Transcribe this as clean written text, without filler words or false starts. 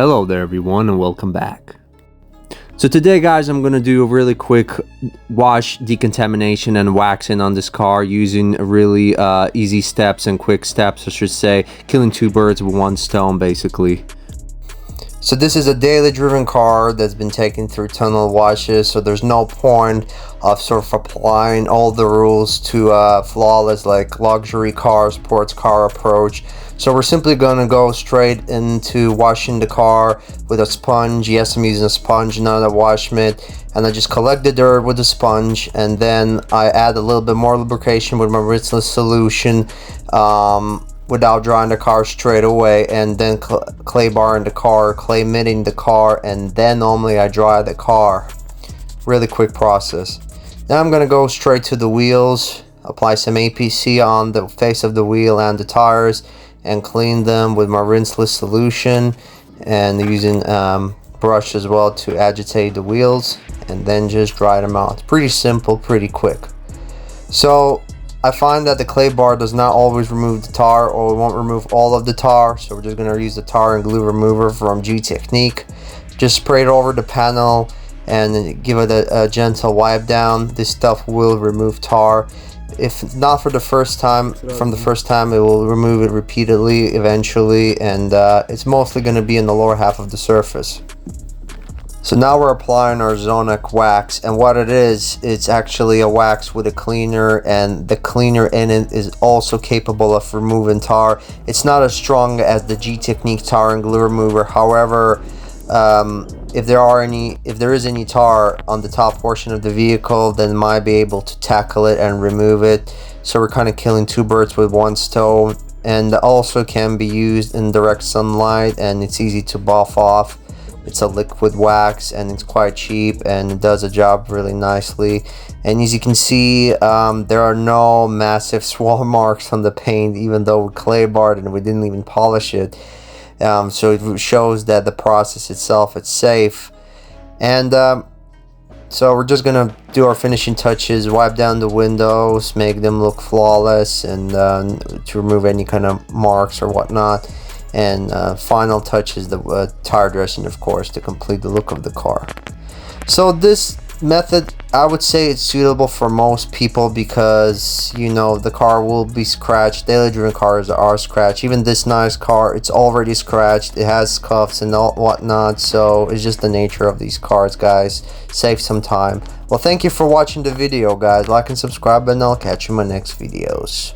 Hello there everyone and welcome back. So today guys, I'm gonna do a really quick wash, decontamination and waxing on this car using really easy steps and quick steps, I should say, killing two birds with one stone basically. So this is a daily driven car that's been taken through tunnel washes, so there's no point of sort of applying all the rules to flawless like luxury car, sports car approach. So we're simply going to go straight into washing the car with a sponge. Yes, I'm using a sponge, not a wash mitt. And I just collect the dirt with a sponge, and then I add a little bit more lubrication with my rinseless solution without drying the car straight away, and then clay barring the car, clay mitting the car, and then normally I dry the car. Really quick process. Now I'm going to go straight to the wheels, apply some APC on the face of the wheel and the tires, and clean them with my rinseless solution, and using brush as well to agitate the wheels, and then just dry them out. Pretty simple, pretty quick. So I find that the clay bar does not always remove the tar, or it won't remove all of the tar, so we're just going to use the tar and glue remover from G Technique. Just spray it over the panel and give it a gentle wipe down. This stuff will remove tar. If not for the first time, from the first time, it will remove it repeatedly eventually, and it's mostly going to be in the lower half of the surface. So now we're applying our Zonac wax, and what it is, it's actually a wax with a cleaner, and the cleaner in it is also capable of removing tar. It's not as strong as the G Technique tar and glue remover. However, if there is any tar on the top portion of the vehicle, then it might be able to tackle it and remove it. So we're kind of killing two birds with one stone, and also can be used in direct sunlight, and it's easy to buff off. It's a liquid wax and it's quite cheap, and it does a job really nicely. And as you can see, there are no massive swirl marks on the paint, even though we clay barred and we didn't even polish it. So it shows that the process itself is safe. And so we're just gonna do our finishing touches, wipe down the windows, make them look flawless, and to remove any kind of marks or whatnot. And final touch is the tire dressing, of course, to complete the look of the car. So this method, I would say it's suitable for most people, because you know the car will be scratched. Daily driven cars are scratched. Even this nice car, it's already scratched. It has scuffs and all whatnot, so it's just the nature of these cars, guys. Save some time. Well, thank you for watching the video, guys. Like and subscribe, and I'll catch you in my next videos.